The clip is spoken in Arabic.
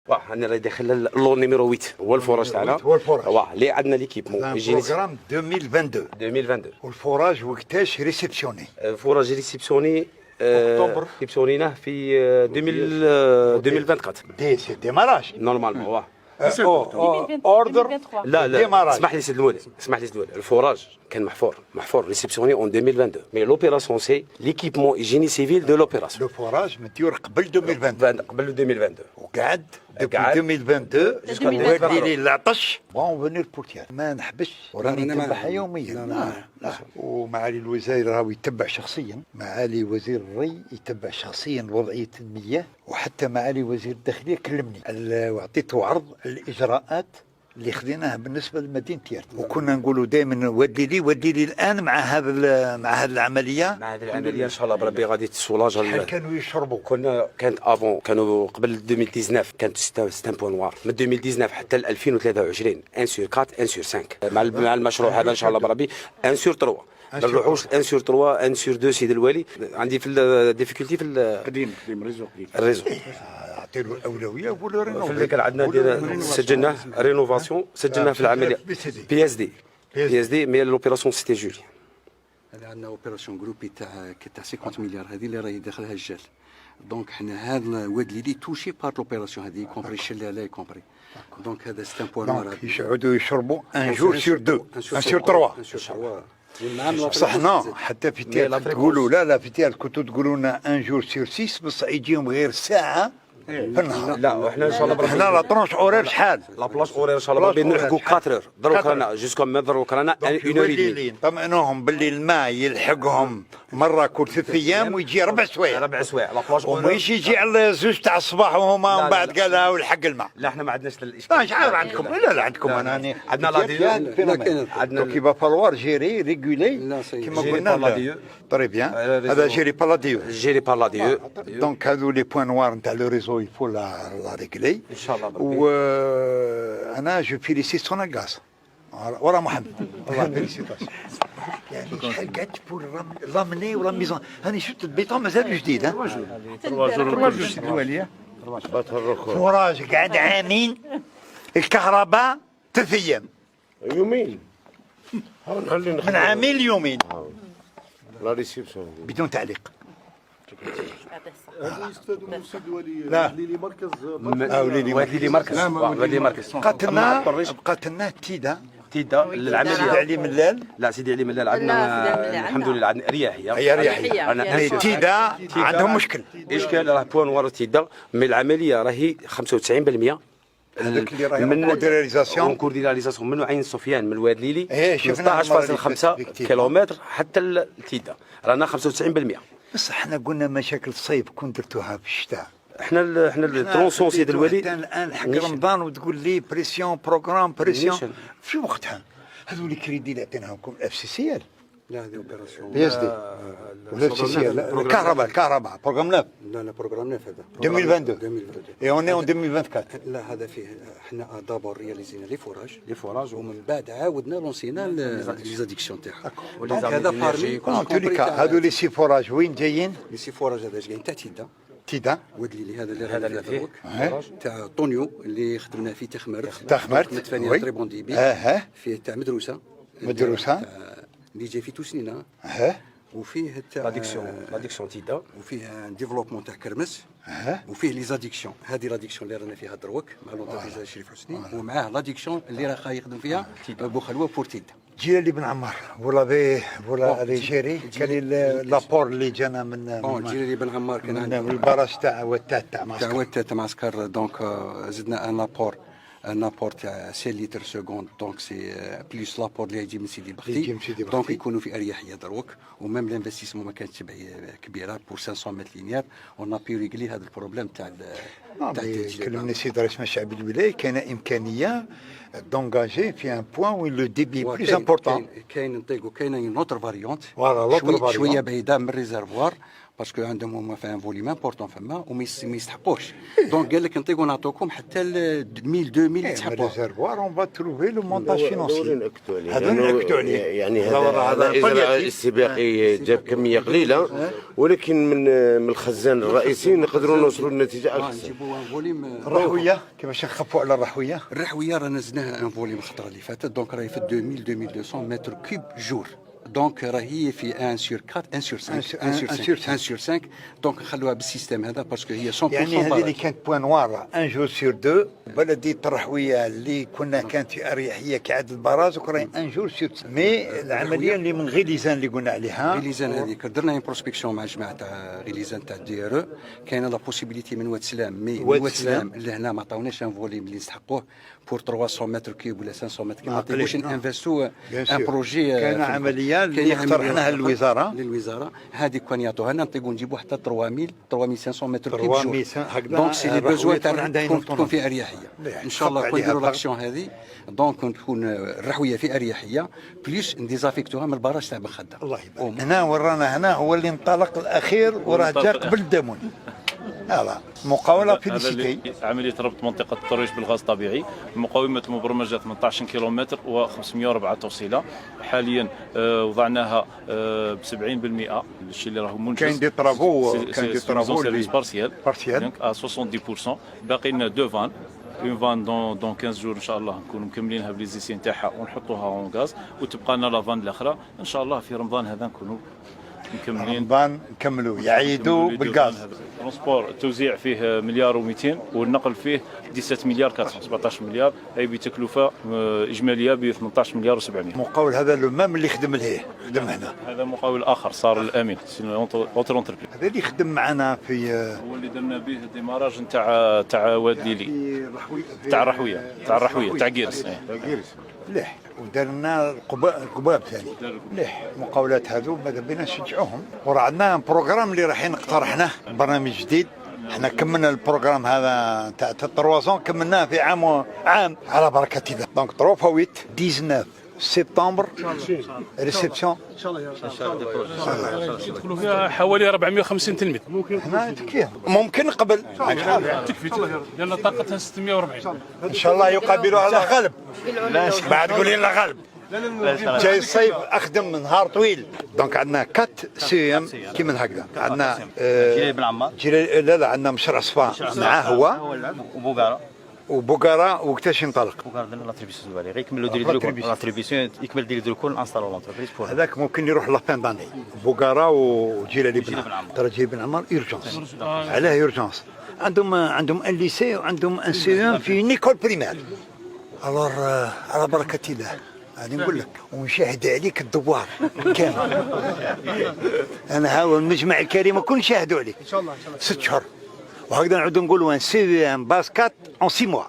واه انا راه داخل اللون نيميرو 8 هو الفوراج تاعنا. هو الفوراج. واه اللي عندنا ليكيبمون يجيني بروغرام 2022 2022. والفوراج وقتاش ريسبسيوني؟ الفوراج ريسيبسيوني أكتوبر. ريسيبسيونيناه في 2024 دي سي ديماراج. نورمالمون. واه اوردر. لا ديماراج. اسمح لي سيد الوالد، اسمح لي سيد الوالد، الفوراج كان محفور ريسيبسيوني اون 2022 مي لوبيراسيون سي ليكيبمون ايجيني سيفيل دو لوبيراسيون. لو فوراج مديور قبل 2022 قبل 2022 وقعد دوبي قعد 2022 جوسكا وادي لي العطش بون فوني البورتيال ما نحبش وراني نتبعها يوميا. لا ومعالي الوزير راهو يتبع شخصيا، معالي وزير الري يتبع شخصيا وضعيه المياه، وحتى معالي وزير الداخليه كلمني وعطيته عرض الاجراءات اللي خديناها بالنسبه لمدينه تيرت، وكنا نقولوا دائما ودي لي الان مع هذا العمليه. مع هذه العمليه ان شاء الله بربي غادي تسولاج. شحال كانوا يشربوا؟ كانت افون كانوا قبل 2019 كانت ستان بوان نوار، من 2019 حتى ل 2023 1 سور 4 1 سور 5 مع المشروع هذا ان شاء الله بربي 1 سور 3. ما نروحوش 1 سور 3 1 سور 2 سيد الوالي. عندي في الديفيكولتي في قديم الريزو اعطي له الاولويه وقول له في رينوفي. اللي كان عندنا سجلناه رينوفاسيون، سجلناه في العمليه بي اس دي مي لوبيراسيون سيتي جولي. هذا عندنا اوبيراسيون جروبي تاع 50 مليار هذه اللي راهي داخلها الجال. دونك حنا هذا الواد اللي توشي بار لوبيراسيون هذه كومبري شلاله كومبري. دونك هذا سي ان بوان نوار. يقعدوا يشربوا ان جور سور 2 ان سور 3. بصح نو حتى في تيال تقولوا لا في تيال كنتوا تقولوا لنا ان جور سور 6 بصح يجيهم غير ساعه في النهار. لا وحنا ان شاء الله حنا لا طرونش اورير شحال؟ لا بلاش اورير ان شاء الله بربي نلحقوا 4 اور دروك رانا جوسكا ما دروك رانا 1 اور اللي نطمئنوهم باللي الماء يلحقهم مره كل 3 ايام ويجي 4 سوايع. 4 سوايع لا بلاش اورير وماشي يجي على 2 تاع الصباح وهما من بعد قالها ولحق الماء. لا احنا ما عندناش الاشكال. اش عارف عندكم؟ لا عندكم انا عندنا لا دي عندنا كي با فالوار جيري ريغولي كيما قلنا. طري بيان هذا جيري با لا ديو. جيري بار لا ديو. دونك هذو لي بوان نوار نتاع لو ريزو يفو لا ريغولي ان شاء الله. وانا جو فيليسيت سون غاز ورا محمد. الله فيليسيتاسيون. يعني شحال قعدت بور لامني ولا ميزون. هاني شفت البيطون مازال جديد. ها 3 جور سيدي الوالي. فراج قعد عامين، الكهرباء 3 ايام. يومين من عامين ليومين لا ريسيبسيون بدون تعليق. يستاذنوا السيد الولي لا. لي مركز ولي مركز بقات لنا تيدا العمليه سيدي علي ملال. لا سيدي علي ملال عندنا الحمد لله عندنا رياحيه. هي رياحيه. تيدا عندهم مشكل. اشكال راه بوان ورا تيدا مي العمليه راهي 95% هذاك اللي راهي موديليزاسيون كورديناليزاسيون من عين سفيان من الواد ليلي إيه، شفناها 16.5 كيلومتر حتى لتيدا رانا 95%. بس احنا قلنا مشاكل الصيف كون درتوها في الشتاء. احنا الترونسون سيد الوالي الان حق رمضان وتقول لي بريسيون بروغرام بريسيون في وقتها. هذو الكريدي اللي عطيناهم اف سي سي ال. لا هذه اوبيراسيون بي اس دي ولا اف سي سي ال. الكهرباء بروغرام 9 لا بروغرام نيف هذا 2022 اي اون اي اون 2024. لا هذا فيه حنا دابور رياليزينا لي فوراج ومن ومن بعد عاودنا لونسينا لي زاديكسيون تاعها. ولي هذا بارمي توليكا هذو لي سي فوراج وين جايين؟ لي سي فوراج هذا جايين تاع تيدا. تيدا ودليلي هذا اللي هذا اللي فيه تاع طونيو اللي خدمنا فيه تخمرت وي. تري بون ديبي. فيه تاع مدروسه اللي جاي فيه تو سنين. وفيه تاع لاديكسيون تيدا. وفيه ديفلوبمون تاع كرمس. وفيه لي زاديكسيون. هذه لاديكسيون اللي رانا فيها دروك مع لونتربريز شريف حسني. ومعاه لاديكسيون اللي راه يخدم فيها بوخلوه بور تيدا. جيري بن عمار ولا الجيري كان لابور اللي جانا من جيري بن عمار كان من البراج تاع وتات تاع معسكر. دونك زدنا ان لابور تاع 6 لتر سكوند. دونك سي بليس لابور اللي يجي من سيدي بختي. دونك يكونوا في اريحيه دروك. وميم لانفستيسمون ما كانتش كبيره بور 500 متر لينيير. اون بي ريغلي هذا البروبليم تاع كلمني سيد رئيس مشعب الولايه كاين امكانيه دونجاجي في ان بوان وين لو ديبي بلوس امبورطون. كاين نطيقوا كاين اون اوتر فاريونت فوالا شويه بعيده من الريزرفوار باسكو عندهم هما في ان فوليوم امبورطون فما وما يستحقوش. دونك قال لك نطيقوا نعطوكم حتى 1000 2000 يستحقوا. ريزرفوار اون با تروفي لو مونتاج فينونسي. هذا نأكدوا عليه يعني هذا الإجراء الاستباقي جاب كمية قليلة، ولكن من الخزان الرئيسي نقدروا نوصلوا لنتيجة أكثر. نجيبوا ان فوليوم. الرحويه كيفاش نخفوا على الرحويه؟ الرحويه رانا زدناها ان فوليوم الخطره اللي فاتت، دونك راهي في 2000 2200 متر كوب جور. دونك راهي في 1 sur 4 1 sur 5 1 sur 5 دونك نخلوها بالسيستم هذا باسكو هي 100% يعني هذه اللي كانت بوان نوار ان جور سور دو. بلديه الرحويه اللي كانت في اريحيه كعدد البراز وكراهي ان جور سور. مي العمليه اللي من غيليزان اللي قلنا عليها غيليزان هذيك درنا اون بروسبكسيون مع جماعه تاع غيليزان تاع دي ار. كاينه لا بوسيبيليتي من واد سلام، مي واد سلام لهنا ما عطاوناش ان فوليم اللي نستحقوه بور 300 متر كيوب ولا 500 متر كيوب. ما نطيقوش انفستو ان بروجي. كاين عمليه اللي اقترحناها للوزاره هذه كان يعطوها لنا نطيقوا نجيبوا حتى 3000 3500 متر كيوب جور. 300 دونك سي لي بوزوان تاع تكون في اريحيه. ان شاء الله كون نديروا لاكسيون هذه دونك تكون الرحويه في اريحيه بليس نديزافيكتوها من البراج تاع بخدة. الله يبارك. هنا ورانا هنا هو اللي انطلق الاخير وراه جا قبل الدمون. هذا مقاولة فيليسيتي. عملية ربط منطقة الترويج بالغاز الطبيعي، مقاومة مبرمجة 18 كيلومتر و504 توصيلة. حاليا وضعناها ب 70%، الشيء اللي راهو منجز. كاين دي طرافو سيرفيس بارسيال بارسيال 70%. باقي لنا دو فان، اون فان دون 15 جور ان شاء الله نكونوا مكملينها بليزيسيون تاعها ونحطوها اون غاز، وتبقى لنا لا فان الاخرى ان شاء الله في رمضان هذا نكونوا مكملين. رمضان نكملوا يعيدوا بالغاز. ترونسبور التوزيع فيه مليار و200 والنقل فيه 17 مليار 417 مليار، اي بتكلفه اجماليه ب 18 مليار و700. مقاول هذا لو مام اللي خدم لهيه خدم هنا. هذا مقاول اخر صار الامين اوتر انتربريز. هذا اللي خدم معنا في هو اللي درنا به ديماراج نتاع واد ليلي تاع الرحويه تاع كيرس. مليح. ودرنا القباب ثاني مليح. المقاولات هذو ماذا بينا نشجعوهم. وراه عندنا بروغرام اللي رايحين اقترحناه، برنامج جديد. احنا كملنا البروغرام هذا تاع 3 كملناه في عام على بركه الله. دونك 3 فويت 19 سبتمبر ريسبسيون ان شاء الله يدخلوا فيها حوالي 450 تلميذ. هنا تكفيه ممكن قبل تكفي لان طاقتها 640 ان شاء الله يقابلوا على غالب. بعد قولي لنا غالب. جاي الصيف اخدم نهار طويل. دونك عندنا 4 سي ام كيما هكذا. عندنا جيري بن عمار. لا عندنا مشروع صفا معاه هو وبوغارا. وقتاش ينطلق؟ بوغارا درنا لاتريبيسيون ديالي غير يكملوا ديري لاتريبيسيون يكمل ديري دروكول انستالو لونتربريز بور هذاك ممكن يروح لا فان داني. بوغارا وجيري بن عمار. ترى جيري بن عمار اورجونس. علاه اورجونس؟ عندهم ان ليسي وعندهم ان سي ام في نيكول بريمير. الور على بركه الله هذه نقول لك. ونشاهد عليك الدوار كامل. انا هاو المجمع الكريم كون نشاهدوا عليك ان شاء الله 6 شهور. وهكذا نعود نقولوا ان سي ام باسكات اون 6 موا.